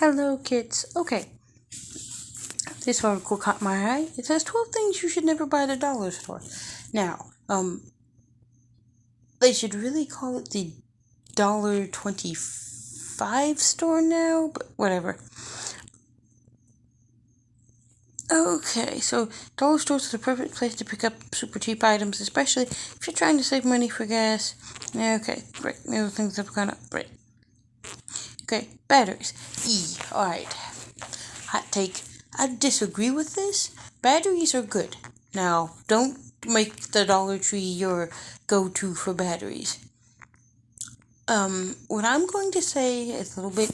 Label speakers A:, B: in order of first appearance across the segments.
A: Hello, kids. Okay, this article caught my eye. It says 12 things you should never buy at a dollar store. Now, they should really call it the $1.25 store now, but whatever. Okay, so dollar stores are the perfect place to pick up super cheap items, especially if you're trying to save money for gas. Okay, right. Maybe things have gone up. Right. Okay, batteries. Alright. Hot take. I disagree with this. Batteries are good. Now, don't make the Dollar Tree your go-to for batteries. What I'm going to say is a little bit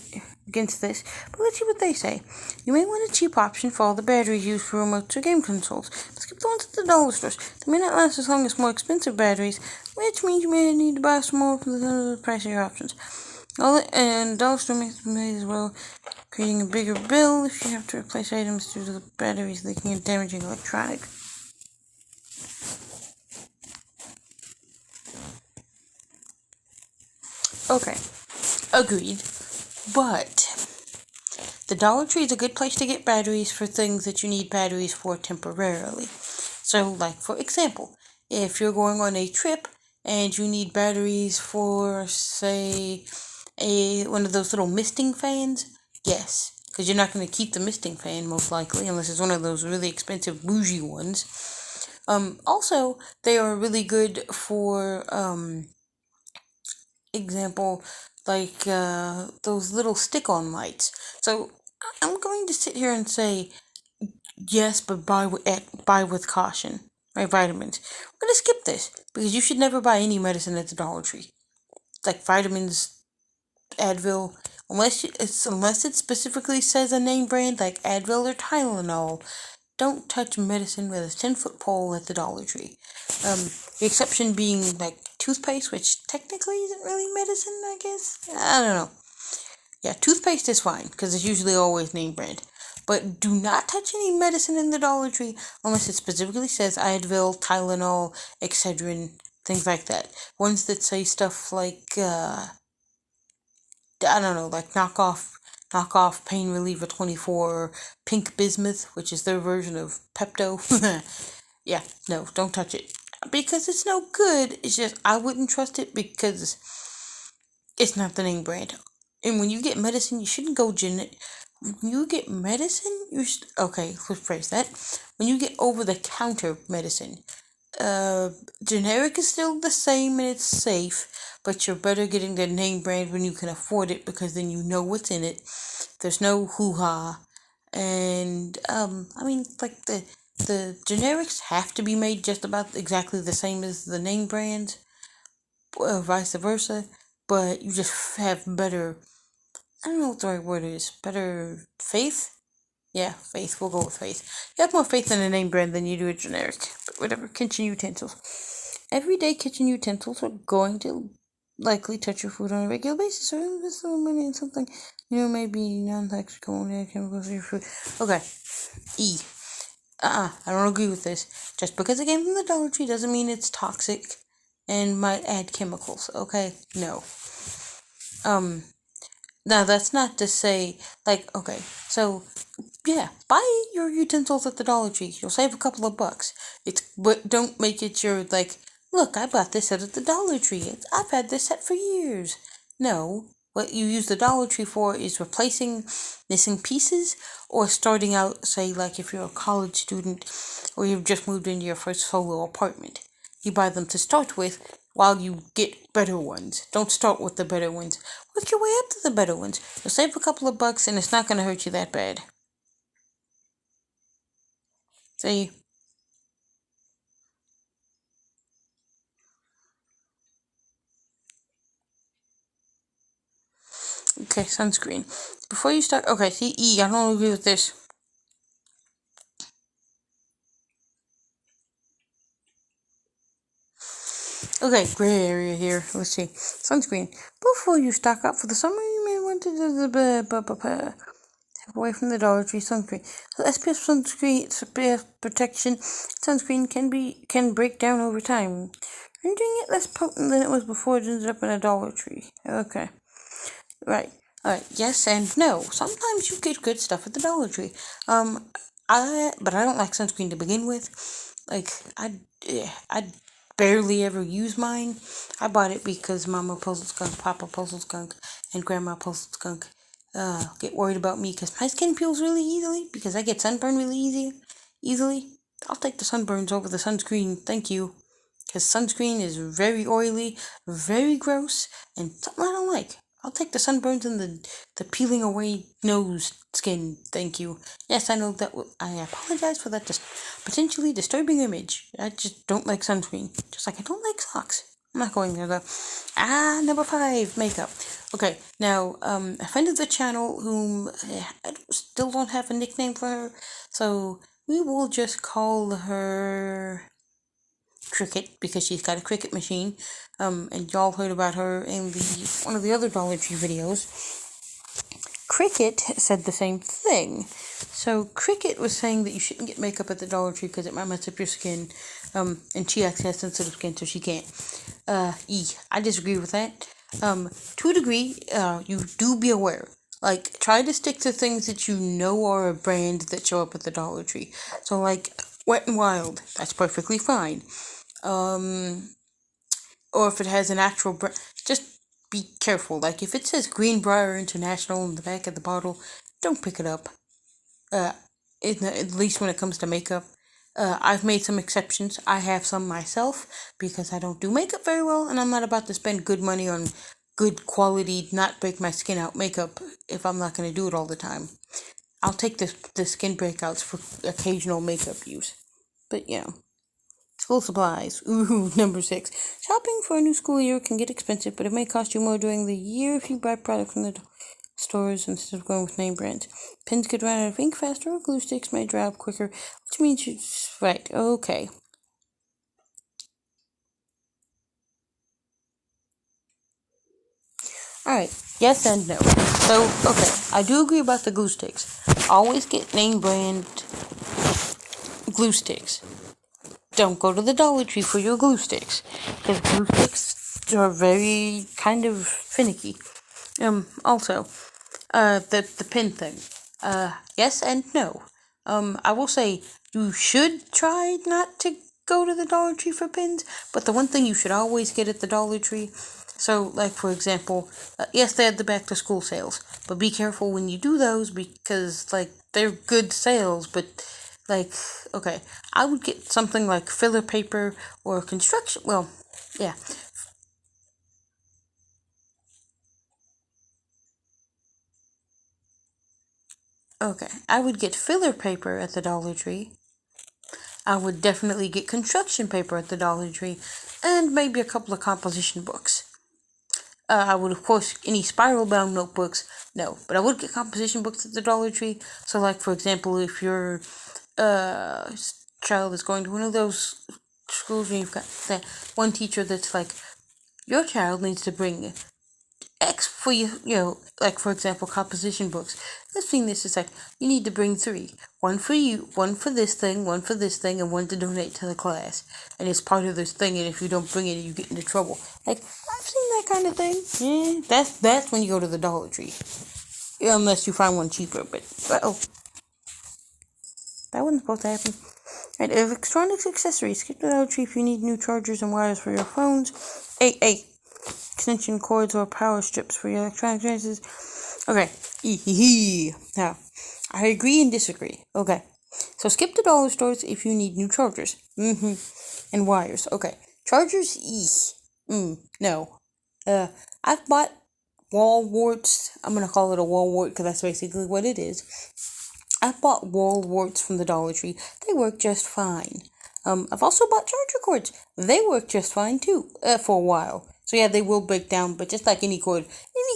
A: against this, but let's see what they say. You may want a cheap option for all the batteries used for remotes or game consoles. Skip the ones at the dollar stores. They may not last as long as more expensive batteries, which means you may need to buy some more for the pricier options. And dollar store may as well creating a bigger bill if you have to replace items due to the batteries leaking and damaging electronics. Okay, agreed. But the Dollar Tree is a good place to get batteries for things that you need batteries for temporarily. So, like for example, if you're going on a trip and you need batteries for, say, one of those little misting fans, yes, because you're not going to keep the misting fan most likely unless it's one of those really expensive bougie ones. Also, they are really good for example, like those little stick-on lights. So I'm going to sit here and say yes, but buy with caution. Right, vitamins. We're gonna skip this because you should never buy any medicine at the Dollar Tree, like vitamins, Advil, unless it specifically says a name brand like Advil or Tylenol. Don't touch medicine with a 10-foot pole at the Dollar Tree. The exception being like toothpaste, which technically isn't really medicine, I guess. I don't know. Yeah, toothpaste is fine because it's usually always name brand. But do not touch any medicine in the Dollar Tree unless it specifically says Advil, Tylenol, Excedrin, things like that. Ones that say stuff like I don't know, like knockoff pain reliever 24 or pink bismuth, which is their version of Pepto. Yeah, no, don't touch it because it's no good. It's just I wouldn't trust it because it's not the name brand. And when you get medicine, you shouldn't go when you get medicine, okay, let's phrase that. When you get over the counter medicine, generic is still the same and it's safe, but you're better getting the name brand when you can afford it because then you know what's in it. There's no hoo-ha. And I mean, like the generics have to be made just about exactly the same as the name brands, or vice versa, but you just have better, I don't know what the right word is, better faith? Yeah, faith. We'll go with faith. You have more faith in a name brand than you do a generic. But whatever. Kitchen utensils. Everyday kitchen utensils are going to likely touch your food on a regular basis, or invest some money in something, maybe non-toxic chemicals in your food. Okay. I don't agree with this. Just because it came from the Dollar Tree doesn't mean it's toxic and might add chemicals. Okay? No. Now that's not to say, like, okay, so yeah, buy your utensils at the Dollar Tree. You'll save a couple of bucks. But don't make it your, like, look, I bought this set at the Dollar Tree. I've had this set for years. No, what you use the Dollar Tree for is replacing missing pieces or starting out, say, like if you're a college student or you've just moved into your first solo apartment. You buy them to start with while you get better ones. Don't start with the better ones. Work your way up to the better ones. You'll save a couple of bucks and it's not going to hurt you that bad. See? Okay, sunscreen. Before you start, okay, see, I don't agree with this. Okay, gray area here. Let's see. Sunscreen. Before you stock up for the summer, you may want to step away from the Dollar Tree sunscreen. So SPF protection sunscreen can break down over time, rendering it less potent than it was before it ended up in a Dollar Tree. Okay, right. Alright, yes and no. Sometimes you get good stuff at the Dollar Tree. But I don't like sunscreen to begin with. Like, I barely ever use mine. I bought it because Mama Puzzle Skunk, Papa Puzzle Skunk, and Grandma Puzzle Skunk get worried about me because my skin peels really easily because I get sunburned really easily. I'll take the sunburns over the sunscreen, thank you. Because sunscreen is very oily, very gross, and something I don't like. I'll take the sunburns and the peeling away nose skin, thank you. Yes, I know that. I apologize for that potentially disturbing image. I just don't like sunscreen. Just like I don't like socks. I'm not going there though. Number 5, makeup. Okay, now, a friend of the channel whom I still don't have a nickname for her, so we will just call her Cricket because she's got a Cricut machine. And y'all heard about her in one of the other Dollar Tree videos. Cricket said the same thing. So Cricket was saying that you shouldn't get makeup at the Dollar Tree because it might mess up your skin. And she actually has sensitive skin, so she can't. I disagree with that. To a degree, you do be aware. Like, try to stick to things that you know are a brand that show up at the Dollar Tree. So, like, Wet n Wild, that's perfectly fine. Or if it has an actual brand, just be careful. Like, if it says Greenbrier International in the back of the bottle, don't pick it up. At least when it comes to makeup. I've made some exceptions. I have some myself because I don't do makeup very well, and I'm not about to spend good money on good quality, not break my skin out makeup if I'm not going to do it all the time. I'll take the skin breakouts for occasional makeup use. But, school supplies. Ooh, number 6. Shopping for a new school year can get expensive, but it may cost you more during the year if you buy products from the stores instead of going with name brands. Pens could run out of ink faster, or glue sticks may dry up quicker, which means you... Right, okay. Alright, yes and no. So, okay, I do agree about the glue sticks. Always get name brand glue sticks. Don't go to the Dollar Tree for your glue sticks, because glue sticks are very kind of finicky. Also, the pin thing. Yes and no. I will say you should try not to go to the Dollar Tree for pins, but the one thing you should always get at the Dollar Tree, so, like, for example, yes, they have the back to school sales, but be careful when you do those because, like, they're good sales, but, like, okay, I would get something like filler paper or construction, well, yeah. Okay, I would get filler paper at the Dollar Tree. I would definitely get construction paper at the Dollar Tree, and maybe a couple of composition books. I would, of course, any spiral bound notebooks, no, but I would get composition books at the Dollar Tree. So, like, for example, if your child is going to one of those schools and you've got that one teacher that's like, your child needs to bring X for like, for example, composition books. Let's see, this is like, you need to bring 3. One for you, one for this thing, and one to donate to the class. And it's part of this thing, and if you don't bring it, you get into trouble. Like, I've seen that kind of thing. Yeah, that's when you go to the Dollar Tree. Unless you find one cheaper, but, oh. That wasn't supposed to happen. Right, electronics accessories. Skip the Dollar Tree if you need new chargers and wires for your phones. 8. Extension cords or power strips for your electronic devices. Okay. Now, I agree and disagree. Okay. So skip the dollar stores if you need new chargers. And wires. Okay. Chargers, no. I've bought wall warts. I'm gonna call it a wall wart because that's basically what it is. I've bought wall warts from the Dollar Tree. They work just fine. I've also bought charger cords. They work just fine too, for a while. So yeah, they will break down, but just like any cord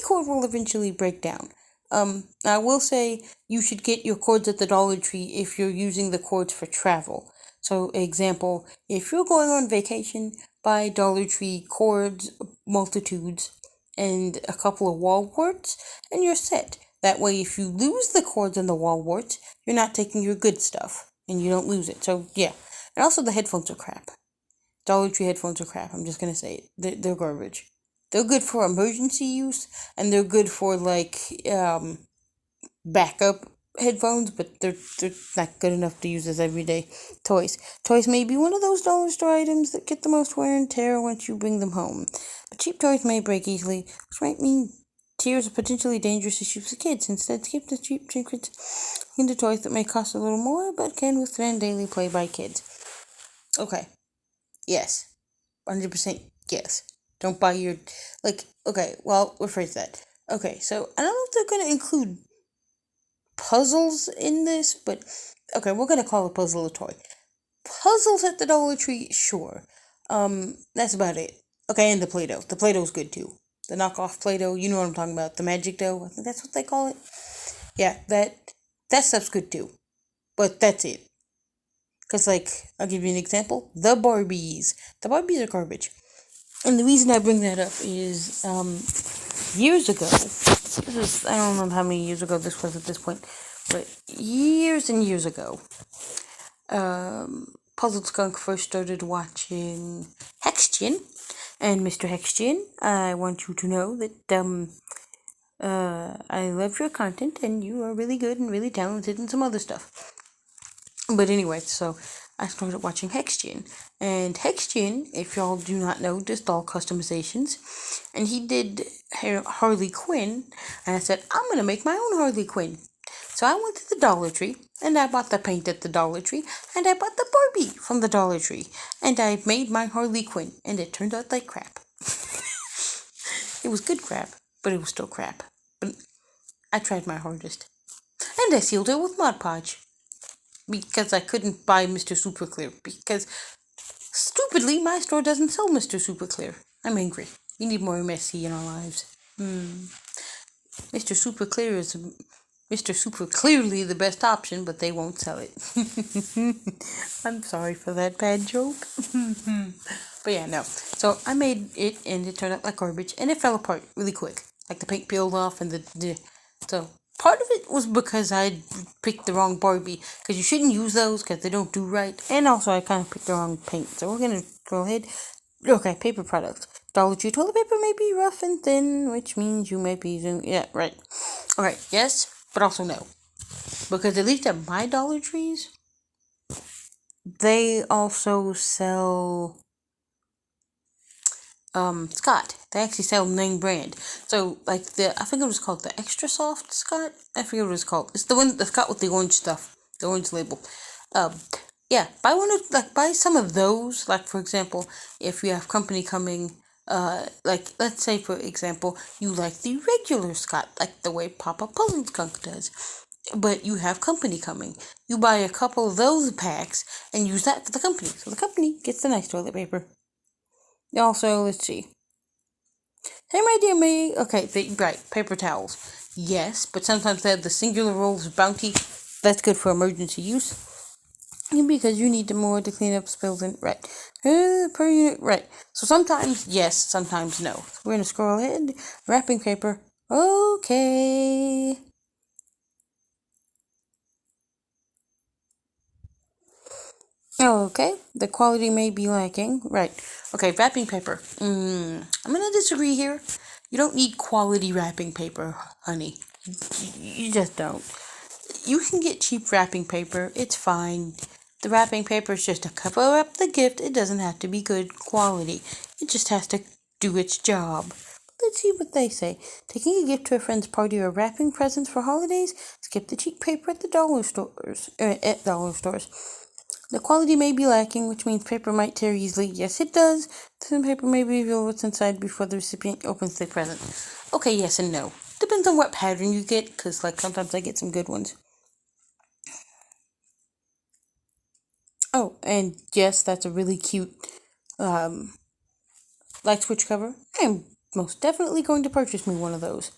A: will eventually break down. I will say you should get your cords at the Dollar Tree if you're using the cords for travel. So, example, if you're going on vacation, buy Dollar Tree cords, multitudes, and a couple of wall warts, and you're set. That way, if you lose the cords and the wall warts, you're not taking your good stuff, and you don't lose it. So, yeah. And also, the headphones are crap. Dollar Tree headphones are crap. I'm just gonna say it. They're garbage. They're good for emergency use, and they're good for like backup headphones, but they're not good enough to use as everyday toys. Toys may be one of those dollar store items that get the most wear and tear once you bring them home. But cheap toys may break easily, which might mean tears are potentially dangerous issues for kids. Instead, skip the cheap trinkets into toys that may cost a little more but can withstand daily play by kids. Okay. Yes. 100% yes. Don't buy your okay, well, rephrase that. Okay, so I don't know if they're gonna include puzzles in this, but okay, we're gonna call a puzzle a toy. Puzzles at the Dollar Tree, sure. That's about it. Okay, and the Play-Doh. The Play-Doh's good too. The knockoff Play-Doh, you know what I'm talking about. The Magic Dough, I think that's what they call it. Yeah, that stuff's good too. But that's it. Cause I'll give you an example. The Barbies. The Barbies are garbage. And the reason I bring that up is years ago, I don't know how many years ago this was at this point, but years and years ago, Puzzled Skunk first started watching Hexgen, and Mr. Hexgen, I want you to know that I love your content, and you are really good and really talented and some other stuff. But anyway, so I started watching Hexgen. And Hexgen, if y'all do not know, does doll customizations. And he did Harley Quinn. And I said, I'm going to make my own Harley Quinn. So I went to the Dollar Tree. And I bought the paint at the Dollar Tree. And I bought the Barbie from the Dollar Tree. And I made my Harley Quinn. And it turned out like crap. It was good crap. But it was still crap. But I tried my hardest. And I sealed it with Mod Podge. Because I couldn't buy Mr. Super Clear. Because, stupidly, my store doesn't sell Mr. Super Clear. I'm angry. We need more MSC in our lives. Mr. Super Clear is Mr. Super clearly the best option, but they won't sell it. I'm sorry for that bad joke. But yeah, no. So I made it, and it turned out like garbage, and it fell apart really quick. Like the paint peeled off, and so part of it was because I picked the wrong Barbie, because you shouldn't use those because they don't do right, and also I kind of picked the wrong paint. So we're gonna go ahead. Okay, paper products. Dollar Tree toilet paper may be rough and thin, which means you might be using, yeah, right. Okay, yes, but also no. Because at least at my Dollar Trees, they also sell Scott. They actually sell name brand. So I think it was called the Extra Soft Scott. I forget what it was called. It's the Scott with the orange stuff, the orange label. Yeah, buy some of those. Like for example, if you have company coming, let's say for example, you like the regular Scott, like the way Papa Puzzle Skunk does. But you have company coming. You buy a couple of those packs and use that for the company. So the company gets the nice toilet paper. Also, let's see. Same idea, me. Okay, right, paper towels. Yes, but sometimes they have the singular rolls of Bounty. That's good for emergency use. Because you need them more to clean up spills and right. Per unit, right. So sometimes yes, sometimes no. We're gonna scroll ahead. Wrapping paper. Okay. Okay, the quality may be lacking. Right. Okay, wrapping paper. I'm gonna disagree here. You don't need quality wrapping paper, honey. You just don't. You can get cheap wrapping paper. It's fine. The wrapping paper is just to cover up the gift. It doesn't have to be good quality. It just has to do its job. Let's see what they say. Taking a gift to a friend's party or wrapping presents for holidays? Skip the cheap paper at the dollar stores. At dollar stores. The quality may be lacking, which means paper might tear easily. Yes, it does. Some paper may reveal what's inside before the recipient opens the present. Okay, yes and no. Depends on what pattern you get, because sometimes I get some good ones. Oh, and yes, that's a really cute light switch cover. I am most definitely going to purchase me one of those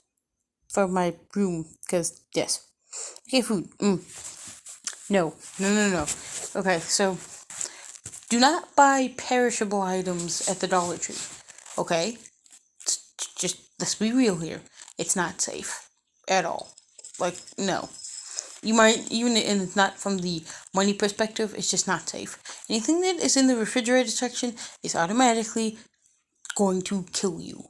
A: for my room, because yes. Okay, food. No. Okay, so do not buy perishable items at the Dollar Tree. Okay? Just let's be real here. It's not safe at all. No. You might, even, and it's not from the money perspective, it's just not safe. Anything that is in the refrigerator section is automatically going to kill you.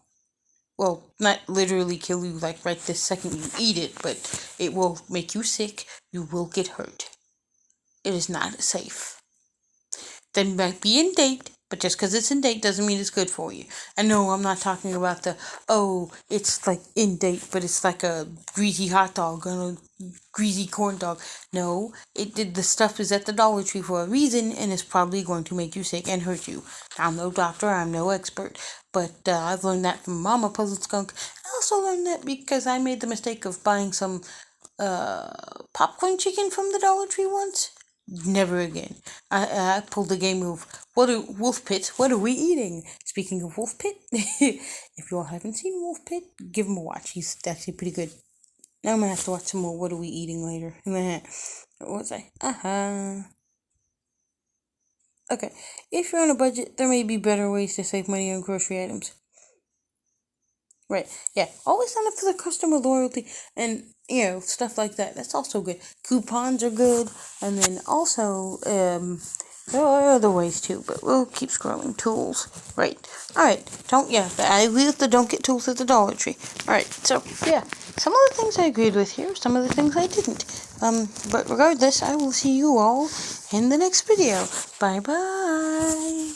A: well, not literally kill you like right this second you eat it, but it will make you sick. You will get hurt. It is not safe. They might be in date, but just because it's in date doesn't mean it's good for you. I know I'm not talking about it's like in date, but it's like a greasy hot dog and a greasy corn dog. No, the stuff is at the Dollar Tree for a reason, and it's probably going to make you sick and hurt you. I'm no doctor, I'm no expert, but I've learned that from Mama Puzzle Skunk. I also learned that because I made the mistake of buying some popcorn chicken from the Dollar Tree once. Never again. I pulled the game move. Wolf Pit? What are we eating? Speaking of Wolf Pit, if you all haven't seen Wolf Pit, give him a watch. He's actually pretty good. Now I'm gonna have to watch some more What Are We Eating later. What was I? Okay. If you're on a budget, there may be better ways to save money on grocery items. Right. Yeah. Always sign up for the customer loyalty and, stuff like that. That's also good. Coupons are good. And then also, there are other ways too, but we'll keep scrolling. Tools. Right. Alright. I agree with the don't get tools at the Dollar Tree. Alright. So, yeah. Some of the things I agreed with here, some of the things I didn't. But regardless, I will see you all in the next video. Bye bye.